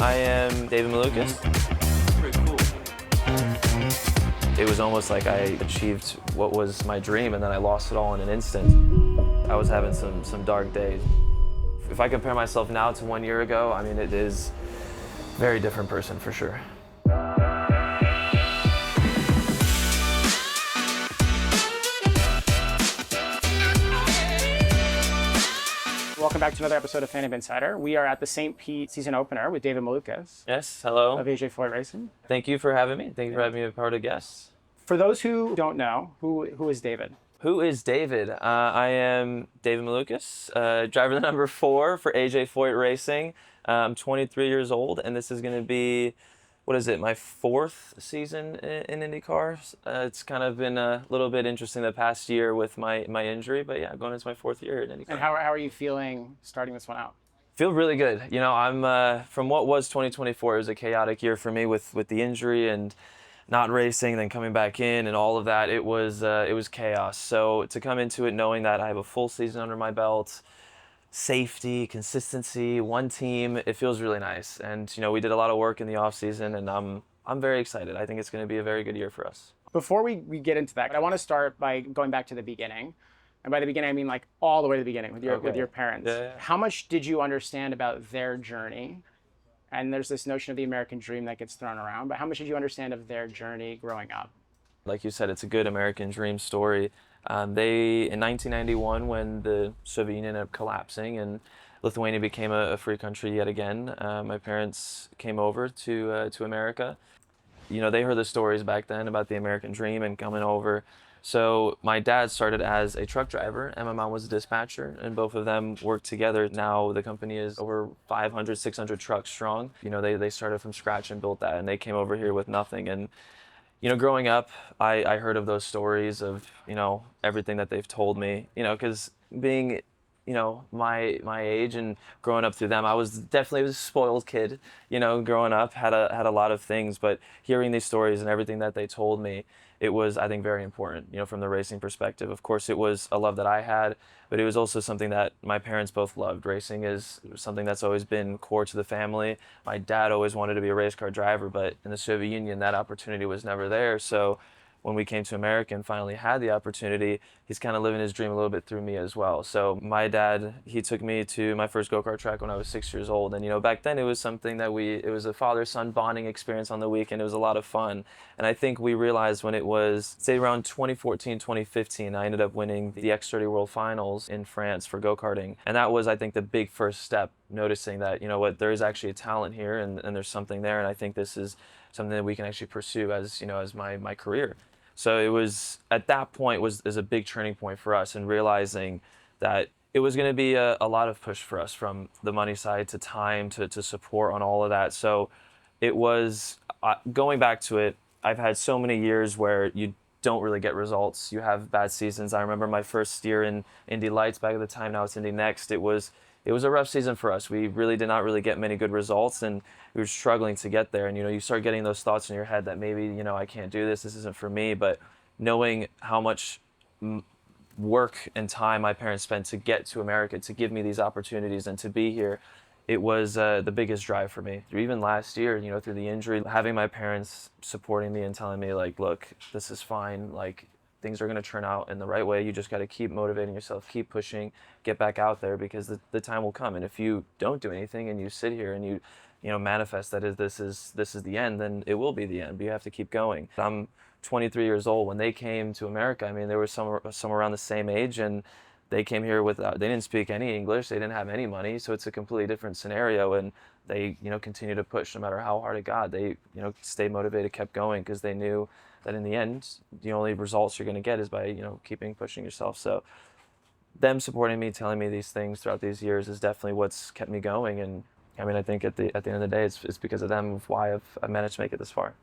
I am David Malukas. Pretty cool. It was almost like I achieved what was my dream and then I lost it all in an instant. I was having some dark days. If I compare myself now to 1 year ago, I mean, it is a very different person for sure. Welcome back to another episode of FanAmp Insider. We are at the St. Pete season opener with David Malukas. Yes, hello. Of AJ Foyt Racing. Thank you for having me. Thank you for having me as part of guests. For those who don't know, who is David? Who is David? I am David Malukas, driver number 4 for AJ Foyt Racing. I'm 23 years old, and this is going to be, what is it, my 4th season in IndyCar. It's kind of been a little bit interesting the past year with my injury, but yeah, going into my 4th year in IndyCar. And how are you feeling starting this one out? Feel really good. You know, I'm from what was 2024, it was a chaotic year for me with the injury and not racing, then coming back in and all of that. It was chaos. So to come into it knowing that I have a full season under my belt, safety, consistency, one team, it feels really nice. And you know, we did a lot of work in the off season, and I'm very excited. I think it's going to be a very good year for us. Before we get into that, I want to start by going back to the beginning. And by the beginning, I mean like all the way to the beginning with your parents. Yeah. How much did you understand about their journey? And there's this notion of the American dream that gets thrown around, but how much did you understand of their journey growing up? Like you said, it's a good American dream story. They, in 1991, when the Soviet Union ended up collapsing and Lithuania became a free country yet again, my parents came over to America. You know, they heard the stories back then about the American dream and coming over. So my dad started as a truck driver and my mom was a dispatcher, and both of them worked together. Now the company is over 500, 600 trucks strong. You know, they started from scratch and built that, and they came over here with nothing. And you know, growing up, I heard of those stories of, you know, everything that they've told me, you know, because being, you know, my age and growing up through them, I was definitely a spoiled kid, you know, growing up, had a lot of things, but hearing these stories and everything that they told me, it was, I think, very important, you know, from the racing perspective. Of course, it was a love that I had, but it was also something that my parents both loved. Racing is something that's always been core to the family. My dad always wanted to be a race car driver, but in the Soviet Union, that opportunity was never there. So when we came to America and finally had the opportunity, he's kind of living his dream a little bit through me as well. So my dad, he took me to my first go-kart track when I was 6 years old. And, you know, back then it was something that it was a father-son bonding experience on the weekend. It was a lot of fun. And I think we realized when it was, say, around 2014, 2015, I ended up winning the X30 World Finals in France for go-karting. And that was, I think, the big first step, noticing that, you know what, there is actually a talent here and there's something there. And I think this is something that we can actually pursue as, you know, as my career. So it was, at that point, was a big turning point for us, and realizing that it was going to be a lot of push for us, from the money side to time to support on all of that. So it was, going back to it, I've had so many years where you don't really get results. You have bad seasons. I remember my first year in Indy Lights back at the time, now it's Indy Next. It was a rough season for us. We really did not really get many good results, and we were struggling to get there. And, you know, you start getting those thoughts in your head that maybe, you know, I can't do this isn't for me. But knowing how much work and time my parents spent to get to America, to give me these opportunities and to be here, it was the biggest drive for me. Even last year, you know, through the injury, having my parents supporting me and telling me, like, look, this is fine, like, things are going to turn out in the right way. You just got to keep motivating yourself, keep pushing, get back out there, because the time will come. And if you don't do anything and you sit here and you know, manifest that this is the end, then it will be the end. But you have to keep going. I'm 23 years old. When they came to America, I mean, they were some around the same age, and they came here without, they didn't speak any English, they didn't have any money, so it's a completely different scenario. And they, you know, continued to push no matter how hard it got. They, you know, stayed motivated, kept going, because they knew that in the end, the only results you're going to get is by, you know, keeping pushing yourself. So them supporting me, telling me these things throughout these years is definitely what's kept me going. And I mean, I think at the end of the day, it's because of them of why I've managed to make it this far.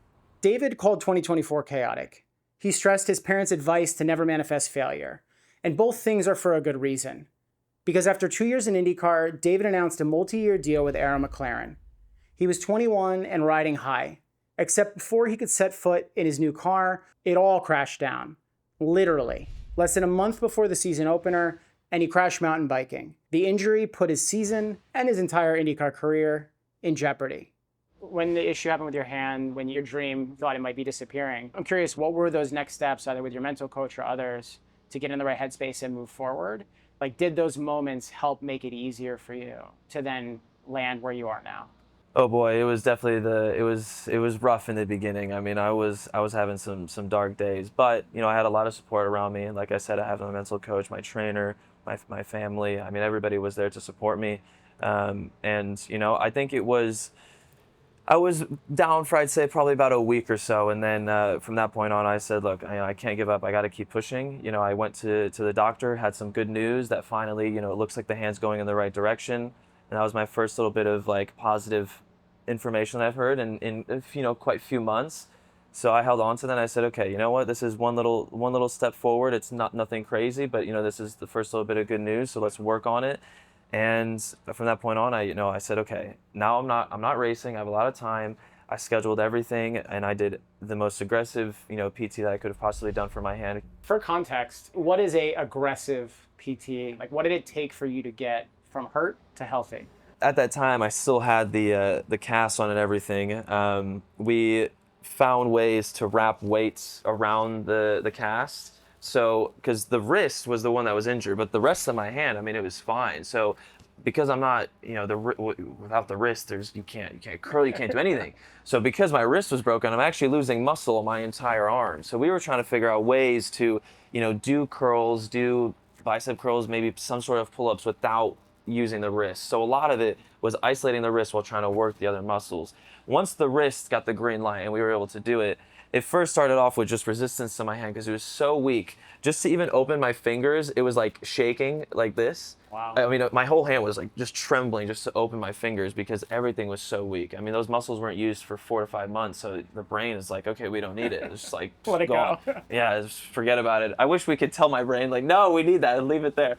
David called 2024 chaotic. He stressed his parents' advice to never manifest failure. And both things are for a good reason. Because after 2 years in IndyCar, David announced a multi-year deal with Arrow McLaren. He was 21 and riding high. Except before he could set foot in his new car, it all crashed down. Literally. Less than a month before the season opener, and he crashed mountain biking. The injury put his season and his entire IndyCar career in jeopardy. When the issue happened with your hand, when your dream thought it might be disappearing, I'm curious, what were those next steps, either with your mental coach or others, to get in the right headspace and move forward? Like, did those moments help make it easier for you to then land where you are now? Oh boy, it was definitely it was rough in the beginning. I mean, I was having some dark days, but I had a lot of support around me. Like I said, I have my mental coach, my trainer, my family. I mean, everybody was there to support me, and I think I was down for, I'd say, probably about a week or so, and then from that point on, I said, look, I can't give up. I got to keep pushing. I went to the doctor, had some good news that finally, it looks like the hand's going in the right direction, and that was my first little bit of like positive information that I've heard in quite a few months. So I held on to that. And I said, okay, you know what? This is one little step forward. It's not nothing crazy, but this is the first little bit of good news. So let's work on it. And from that point on, I said, okay, now I'm not racing. I have a lot of time. I scheduled everything, and I did the most aggressive, PT that I could have possibly done for my hand. For context, what is a aggressive PT? Like, what did it take for you to get from hurt to healthy? At that time, I still had the cast on and everything. We found ways to wrap weights around the cast. So, because the wrist was the one that was injured, but the rest of my hand, I mean, it was fine. So, because I'm not, without the wrist, you can't curl, you can't do anything. So, because my wrist was broken, I'm actually losing muscle on my entire arm. So, we were trying to figure out ways to, do curls, do bicep curls, maybe some sort of pull-ups without using the wrist. So a lot of it was isolating the wrist while trying to work the other muscles. Once the wrist got the green light and we were able to do it, it first started off with just resistance to my hand because it was so weak. Just to even open my fingers, it was like shaking like this. Wow. I mean, my whole hand was like just trembling just to open my fingers because everything was so weak. I mean, those muscles weren't used for 4 to 5 months, so the brain is like, okay, we don't need it. It's just like, Let it go. Yeah, just forget about it. I wish we could tell my brain like, no, we need that and leave it there.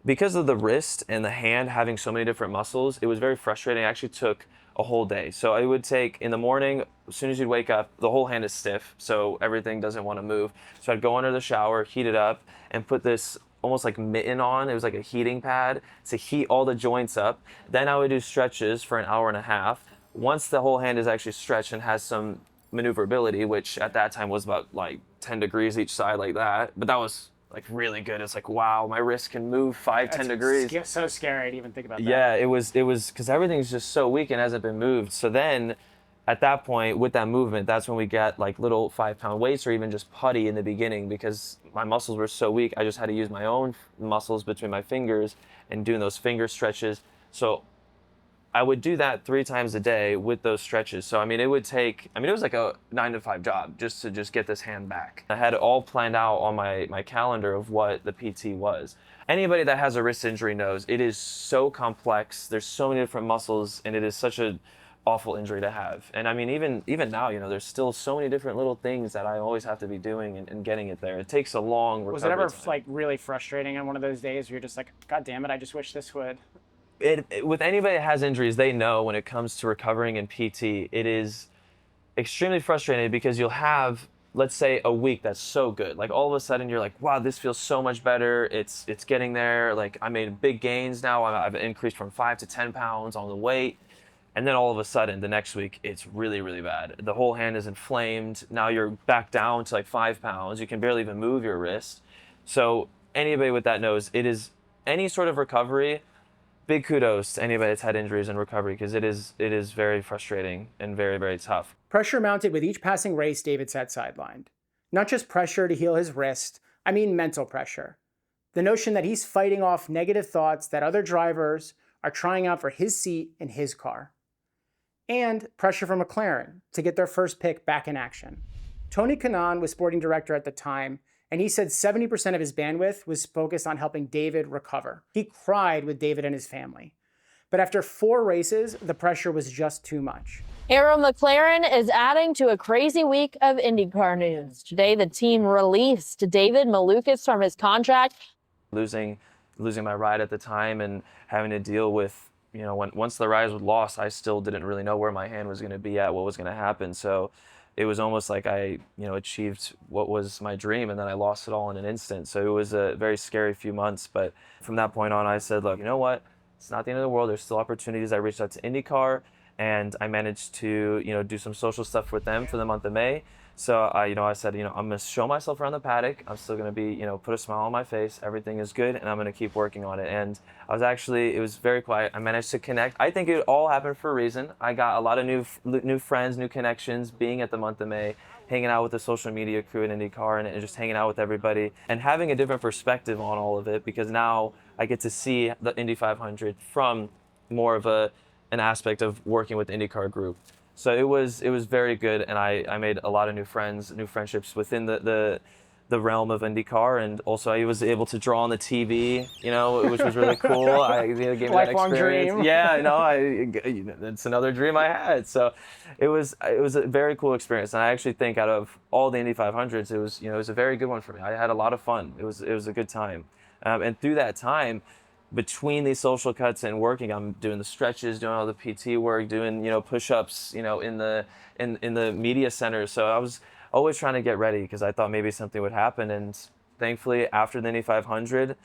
Because of the wrist and the hand having so many different muscles, it was very frustrating. It actually took a whole day. So I would take in the morning, as soon as you'd wake up, the whole hand is stiff, so everything doesn't want to move. So I'd go under the shower, heat it up, and put this almost like mitten on. It was like a heating pad to heat all the joints up. Then I would do stretches for an hour and a half. Once the whole hand is actually stretched and has some maneuverability, which at that time was about like 10 degrees each side like that, but that was like really good. It's like, wow, my wrist can move 10 degrees. So scary to even think about that. Yeah, it was because everything's just so weak and hasn't been moved. So then at that point with that movement, that's when we got like little 5-pound weights or even just putty in the beginning because my muscles were so weak. I just had to use my own muscles between my fingers and doing those finger stretches. So I would do that 3 times a day with those stretches. So, I mean, it was like a 9 to 5 job just to get this hand back. I had it all planned out on my calendar of what the PT was. Anybody that has a wrist injury knows it is so complex. There's so many different muscles, and it is such an awful injury to have. And I mean, even now, there's still so many different little things that I always have to be doing and getting it there. It takes a long recovery Was it ever time. like really frustrating on one of those days where you're just like, God damn it, I just wish this would? With anybody that has injuries, they know when it comes to recovering in PT, it is extremely frustrating because you'll have, let's say, a week that's so good. Like all of a sudden you're like, wow, this feels so much better. It's getting there. Like I made big gains now. I've increased from 5 to 10 pounds on the weight. And then all of a sudden the next week it's really, really bad. The whole hand is inflamed. Now you're back down to like 5 pounds. You can barely even move your wrist. So anybody with that knows it is any sort of recovery. Big kudos to anybody that's had injuries and recovery because it is very frustrating and very, very tough. Pressure mounted with each passing race David sat sidelined. Not just pressure to heal his wrist, I mean mental pressure. The notion that he's fighting off negative thoughts that other drivers are trying out for his seat in his car. And pressure from McLaren to get their first pick back in action. Tony Kanaan was sporting director at the time, and he said 70% of his bandwidth was focused on helping David recover. He cried with David and his family. But after 4 races, the pressure was just too much. Arrow McLaren is adding to a crazy week of IndyCar news. Today, the team released David Malukas from his contract. Losing my ride at the time and having to deal with, once the ride was lost, I still didn't really know where my hand was going to be at, what was going to happen. So it was almost like I, achieved what was my dream, and then I lost it all in an instant. So it was a very scary few months. But from that point on, I said, look, you know what? It's not the end of the world. There's still opportunities. I reached out to IndyCar, and I managed to, do some social stuff with them for the month of May. So I said, I'm gonna show myself around the paddock. I'm still gonna be, put a smile on my face. Everything is good, and I'm gonna keep working on it. And it was very quiet. I managed to connect. I think it all happened for a reason. I got a lot of new friends, new connections, being at the month of May, hanging out with the social media crew at IndyCar, and just hanging out with everybody, and having a different perspective on all of it, because now I get to see the Indy 500 from more of an aspect of working with the IndyCar group. So it was very good, and I made a lot of new friends, new friendships within the realm of IndyCar, and also I was able to draw on the TV, which was really cool. Gave me that Lifelong experience. dream. Yeah, it's another dream I had. So it was a very cool experience, and I actually think out of all the Indy 500s, it was a very good one for me. I had a lot of fun. It was a good time, and through that time, between these social cuts and working, I'm doing the stretches, doing all the PT work, doing push-ups, in the media center. So I was always trying to get ready, because I thought maybe something would happen. And thankfully, after the Indy 500,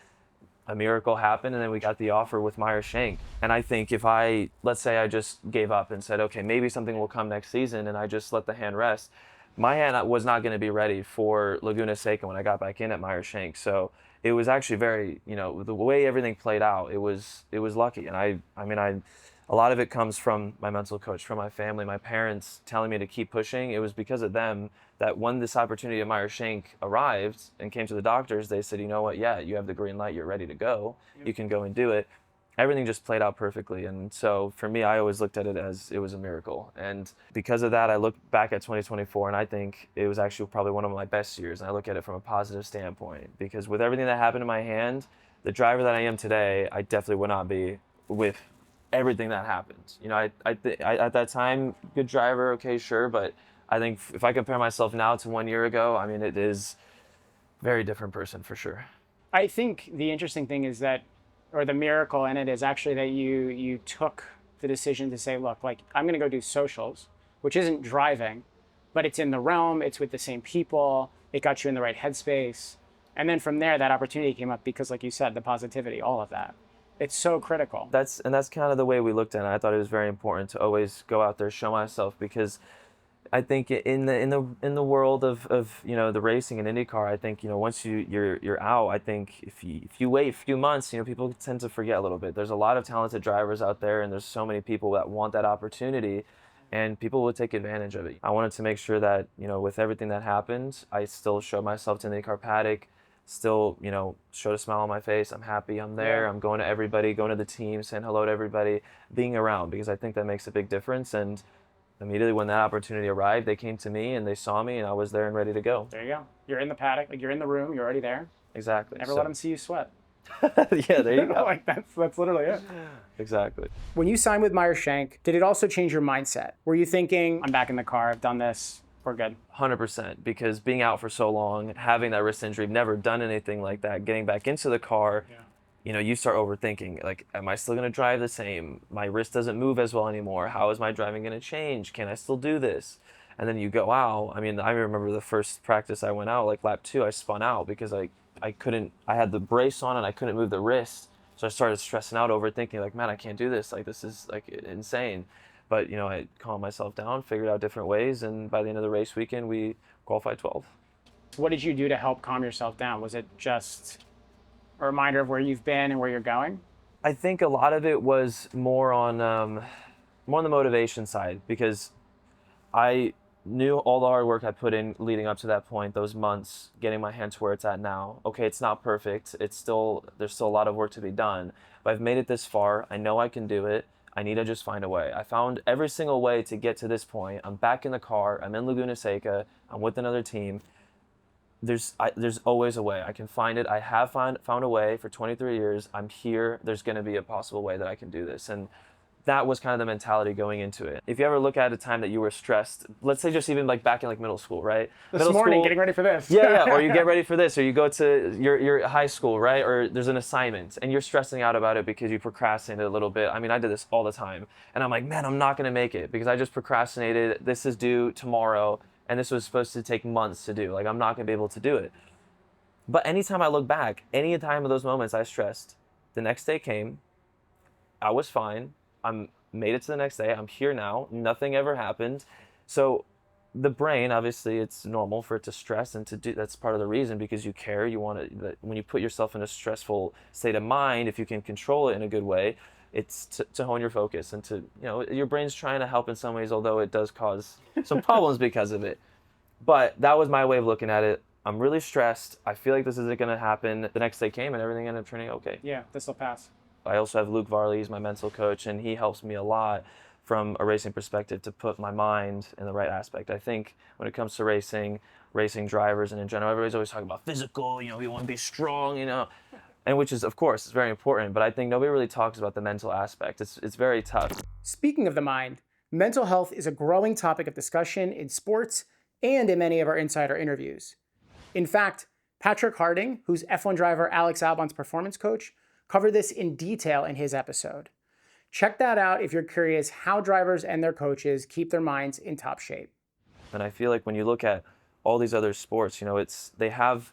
a miracle happened, and then we got the offer with Meyer Shank. And I think if let's say I just gave up and said, okay, maybe something will come next season, and I just let the hand rest, my hand was not going to be ready for Laguna Seca when I got back in at Meyer Shank. So it was actually very, the way everything played out, it was lucky. And a lot of it comes from my mental coach, from my family, my parents telling me to keep pushing. It was because of them that when this opportunity at Meyer Shank arrived and came to the doctors, they said, you know what, yeah, you have the green light, you're ready to go. You can go and do it. Everything just played out perfectly. And so for me, I always looked at it as it was a miracle. And because of that, I look back at 2024, and I think it was actually probably one of my best years. And I look at it from a positive standpoint, because with everything that happened in my hand, the driver that I am today, I definitely would not be with everything that happened. I at that time, good driver, okay, sure. But I think if I compare myself now to 1 year ago, it is a very different person for sure. I think the interesting thing is that, or the miracle in it, is actually that you took the decision to say, look, like, I'm going to go do socials, which isn't driving, but it's in the realm, it's with the same people, it got you in the right headspace. And then from there, that opportunity came up because, like you said, the positivity, all of that. It's so critical. That's kind of the way we looked at it. I thought it was very important to always go out there, show myself, because I think in the world of the racing and IndyCar, I think once you're out, I think if you wait a few months, people tend to forget a little bit. There's a lot of talented drivers out there, and there's so many people that want that opportunity, and people will take advantage of it. I wanted to make sure that with everything that happened, I still showed myself to the IndyCar paddock, still showed a smile on my face. I'm happy, I'm there, I'm going to everybody, going to the team, saying hello to everybody, being around, because I think that makes a big difference. And immediately when that opportunity arrived, they came to me and they saw me, and I was there and ready to go. There you go. You're in the paddock, like, you're in the room, you're already there. Exactly. Never let them see you sweat. Yeah, there you go. Like, that's literally it. Exactly. When you signed with Meyer Shank, did it also change your mindset? Were you thinking, I'm back in the car, I've done this, we're good? 100%, because being out for so long, having that wrist injury, never done anything like that, getting back into the car, you start overthinking, like, am I still going to drive the same? My wrist doesn't move as well anymore. How is my driving going to change? Can I still do this? And then you go out. I remember the first practice I went out, like lap 2, I spun out because I had the brace on and I couldn't move the wrist. So I started stressing out, overthinking, like, man, I can't do this. Like, this is like insane. But, I calmed myself down, figured out different ways. And by the end of the race weekend, we qualified 12th. What did you do to help calm yourself down? Was it just a reminder of where you've been and where you're going? I think a lot of it was more on the motivation side, because I knew all the hard work I put in leading up to that point, those months, getting my hand to where it's at now. Okay, it's not perfect. There's still a lot of work to be done, but I've made it this far. I know I can do it. I need to just find a way. I found every single way to get to this point. I'm back in the car. I'm in Laguna Seca. I'm with another team. There's always a way. I can find it. I have found a way for 23 years. I'm here. There's going to be a possible way that I can do this. And that was kind of the mentality going into it. If you ever look at a time that you were stressed, let's say just even like back in like middle school, right? This morning, getting ready for this. Yeah, or you get ready for this, or you go to your high school, right? Or there's an assignment and you're stressing out about it because you procrastinated a little bit. I did this all the time. And I'm like, man, I'm not going to make it because I just procrastinated. This is due tomorrow. And this was supposed to take months to do. Like, I'm not going to be able to do it. But anytime I look back, any time of those moments I stressed, the next day came, I was fine. I'm made it to the next day. I'm here now. Nothing ever happened. So the brain, obviously, it's normal for it to stress and to do. That's part of the reason, because you care. You want to. When you put yourself in a stressful state of mind, if you can control it in a good way, it's to hone your focus and to, your brain's trying to help in some ways, although it does cause some problems because of it. But that was my way of looking at it. I'm really stressed. I feel like this isn't going to happen. The next day came and everything ended up turning okay. Yeah, this will pass. I also have Luke Varley, he's my mental coach, and he helps me a lot from a racing perspective to put my mind in the right aspect. I think when it comes to racing drivers, and in general, everybody's always talking about physical, you want to be strong, and which is, of course, is very important, but I think nobody really talks about the mental aspect. It's very tough. Speaking of the mind, mental health is a growing topic of discussion in sports and in many of our insider interviews. In fact, Patrick Harding, who's F1 driver Alex Albon's performance coach, covered this in detail in his episode. Check that out if you're curious how drivers and their coaches keep their minds in top shape. And I feel like when you look at all these other sports, they have,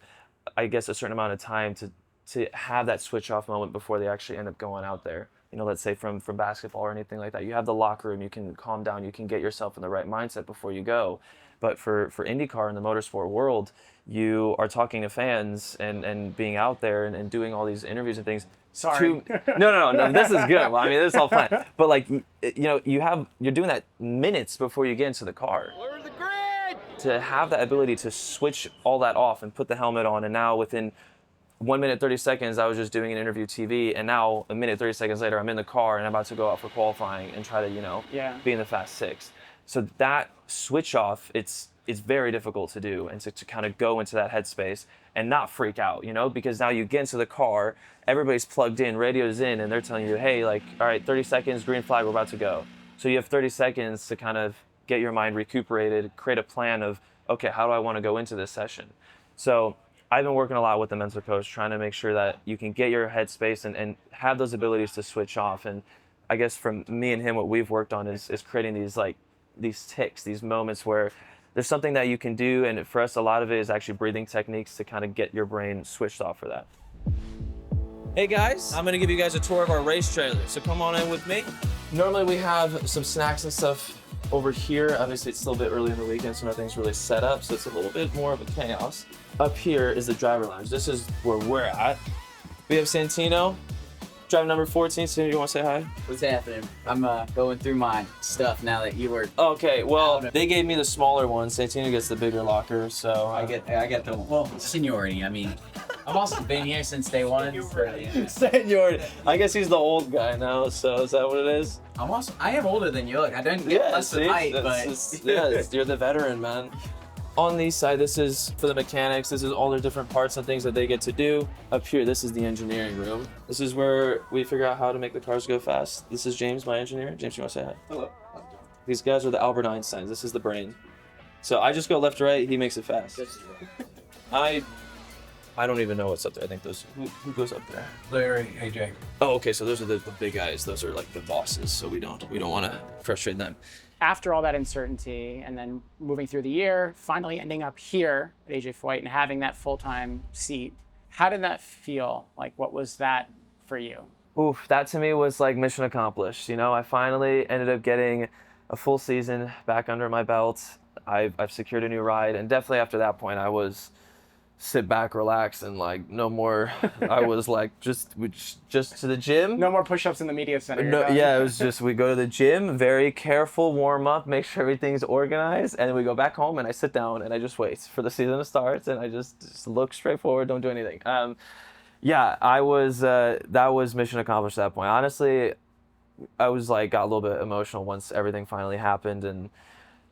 I guess, a certain amount of time to have that switch off moment before they actually end up going out there. Let's say from basketball or anything like that. You have the locker room, you can calm down, you can get yourself in the right mindset before you go. But for IndyCar in the motorsport world, you are talking to fans and being out there and doing all these interviews and things. Sorry. No, this is good. Well, I mean, this is all fine. But you're doing that minutes before you get into the car. Blur the grid! To have that ability to switch all that off and put the helmet on, and now within 1 minute 30 seconds, I was just doing an interview TV, and now a minute 30 seconds later, I'm in the car and I'm about to go out for qualifying and try to, be in the Fast Six. So that switch off, it's very difficult to do, and to kind of go into that headspace and not freak out, because now you get into the car, everybody's plugged in, radio's in, and they're telling you, hey, all right, 30 seconds, green flag, we're about to go. So you have 30 seconds to kind of get your mind recuperated, create a plan of, okay, how do I want to go into this session? So I've been working a lot with the mental coach, trying to make sure that you can get your headspace and have those abilities to switch off. And I guess from me and him, what we've worked on is creating these ticks, these moments where there's something that you can do. And for us, a lot of it is actually breathing techniques to kind of get your brain switched off for that. Hey guys, I'm gonna give you guys a tour of our race trailer. So come on in with me. Normally we have some snacks and stuff over here. Obviously it's still a bit early in the weekend, so nothing's really set up. So it's a little bit more of a chaos. Up here is the driver lounge. This is where we're at. We have Santino, driver number 14. Santino, you want to say hi? What's happening? I'm going through my stuff now that you were. Okay, well, they gave me the smaller one. Santino gets the bigger locker, so. I get the seniority. I mean, I've also been here since day one. Seniority. I guess he's the old guy now, so is that what it is? I am older than you. Look, I don't get less than height, but. You're the veteran, man. On the side, this is for the mechanics. This is all their different parts and things that they get to do. Up here, this is the engineering room. This is where we figure out how to make the cars go fast. This is James, my engineer. James, you want to say hi? Hello. These guys are the Albert Einsteins. This is the brain. So I just go left to right. He makes it fast. I don't even know what's up there. I think those. Who goes up there? Larry, AJ. Oh, okay. So those are the big guys. Those are like the bosses. So we don't want to frustrate them. After all that uncertainty and then moving through the year, finally ending up here at AJ Foyt and having that full-time seat, how did that feel? What was that for you? Oof, that to me was like mission accomplished. I finally ended up getting a full season back under my belt. I've secured a new ride, and definitely after that point, I was sit back, relax, and no more. I was just to the gym. No more push-ups in the media center. No, yeah, it was just we go to the gym, very careful, warm up, make sure everything's organized, and then we go back home and I sit down and I just wait for the season to start, and I just look straight forward, don't do anything. Yeah, I was that was mission accomplished at that point. Honestly, I was got a little bit emotional once everything finally happened and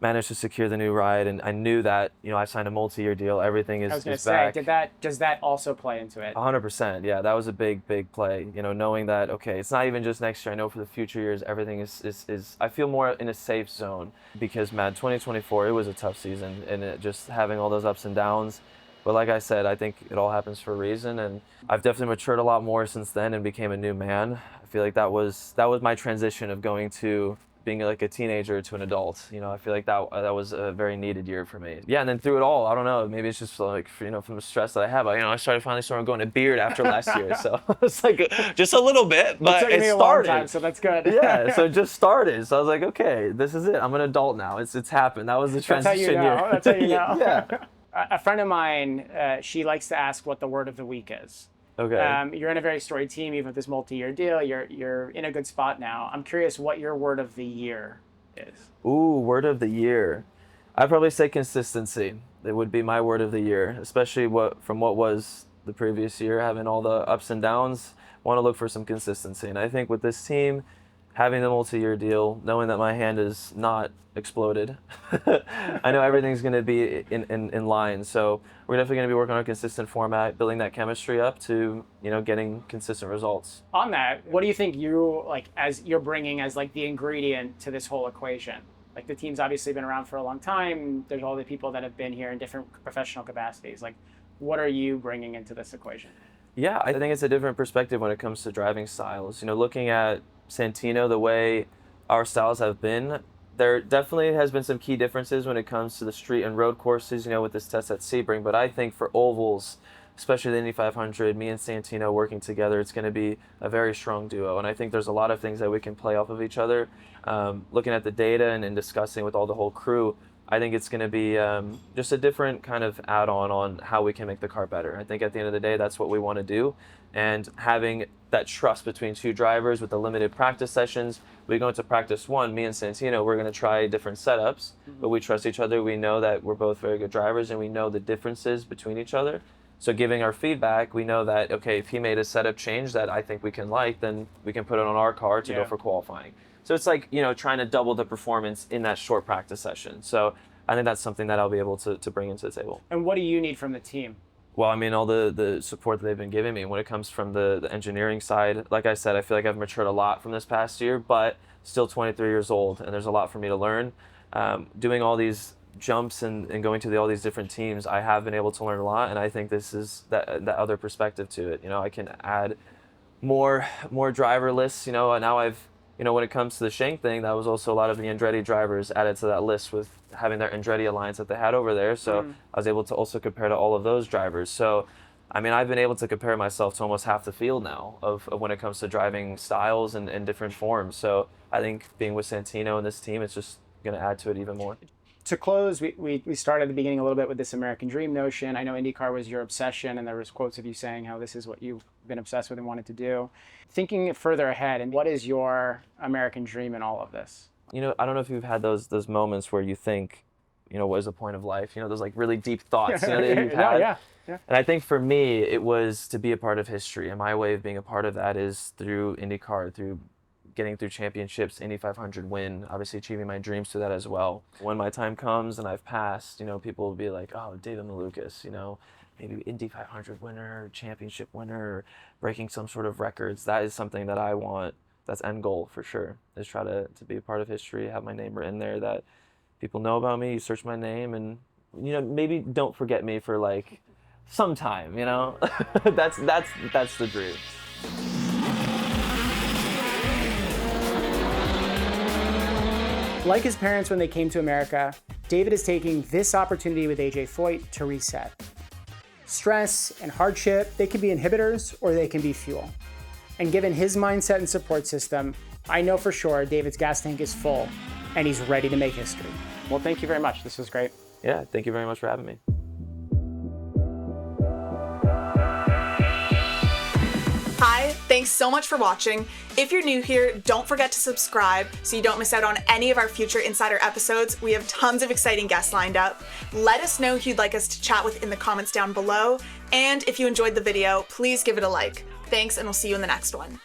managed to secure the new ride, and I knew that I signed a multi-year deal. Everything is back. I was going to say, does that also play into it? 100%. Yeah, that was a big play. Knowing that it's not even just next year. I know for the future years everything is. I feel more in a safe zone because 2024 it was a tough season, and just having all those ups and downs. But like I said, I think it all happens for a reason, and I've definitely matured a lot more since then and became a new man. I feel like that was my transition of going to being like a teenager to an adult. You know, I feel like that was a very needed year for me. Yeah, and then through it all, I don't know, maybe it's just like, you know, from the stress that I have, I finally started going to beard after last year. So it's like just a little bit, but it it started. A long time, so that's good. Yeah, so it just started. So I was like, okay, this is it. I'm an adult now. It's happened. That was the transition year. That's how you know. Yeah. A friend of mine, she likes to ask what the word of the week is. Okay. You're in a very storied team, even with this multi-year deal. You're in a good spot now. I'm curious what your word of the year is. Ooh, word of the year. I'd probably say consistency. It would be my word of the year, especially from what was the previous year, having all the ups and downs. Want to look for some consistency, and I think with this team, having the multi-year deal, knowing that my hand is not exploded, I know everything's going to be in line. So we're definitely going to be working on a consistent format, building that chemistry up to, you know, getting consistent results. On that, what do you think you're bringing as like the ingredient to this whole equation? Like the team's obviously been around for a long time. There's all the people that have been here in different professional capacities. Like, what are you bringing into this equation? Yeah, I think it's a different perspective when it comes to driving styles. You know, looking at Santino, the way our styles have been, there definitely has been some key differences when it comes to the street and road courses, you know, with this test at Sebring. But I think for ovals, especially the Indy 500, me and Santino working together, it's going to be a very strong duo. And I think there's a lot of things that we can play off of each other. Looking at the data and discussing with all the whole crew, I think it's going to be just a different kind of add-on on how we can make the car better. I think at the end of the day, that's what we want to do. And having that trust between two drivers with the limited practice sessions, we go into practice one, me and Santino, we're going to try different setups, but we trust each other. We know that we're both very good drivers and we know the differences between each other. So giving our feedback, we know that, okay, if he made a setup change that I think we can like, then we can put it on our car to go for qualifying. So it's like, you know, trying to double the performance in that short practice session. So I think that's something that I'll be able to bring into the table. And what do you need from the team? Well, I mean, all the support that they've been giving me. When it comes from the engineering side, like I said, I feel like I've matured a lot from this past year, but still 23 years old, and there's a lot for me to learn. Doing all these jumps and going to all these different teams, I have been able to learn a lot, and I think this is that other perspective to it. You know, I can add more driver lists. You know, now when it comes to the Shank thing, that was also a lot of the Andretti drivers added to that list with having their Andretti alliance that they had over there. So I was able to also compare to all of those drivers. So, I mean, I've been able to compare myself to almost half the field now of when it comes to driving styles and different forms. So I think being with Santino and this team, it's just going to add to it even more. To close, we started at the beginning a little bit with this American dream notion. I know IndyCar was your obsession, and there was quotes of you saying how this is what you've been obsessed with and wanted to do. Thinking further ahead, and what is your American dream in all of this? You know, I don't know if you've had those moments where you think, you know, what is the point of life? You know, those like really deep thoughts, you know, that you've had. Yeah. And I think for me, it was to be a part of history. And my way of being a part of that is through IndyCar, through getting through championships, Indy 500 win, obviously achieving my dreams through that as well. When my time comes and I've passed, you know, people will be like, oh, David Malukas, you know, maybe Indy 500 winner, championship winner, breaking some sort of records. That is something that I want. That's end goal for sure, is try to be a part of history, have my name written there, that people know about me, you search my name, and, you know, maybe don't forget me for like some time, you know? that's the dream. Like his parents when they came to America, David is taking this opportunity with AJ Foyt to reset. Stress and hardship, they can be inhibitors or they can be fuel. And given his mindset and support system, I know for sure David's gas tank is full and he's ready to make history. Well, thank you very much. This was great. Yeah, thank you very much for having me. Hi, thanks so much for watching. If you're new here, don't forget to subscribe so you don't miss out on any of our future Insider episodes. We have tons of exciting guests lined up. Let us know who you'd like us to chat with in the comments down below. And if you enjoyed the video, please give it a like. Thanks, and we'll see you in the next one.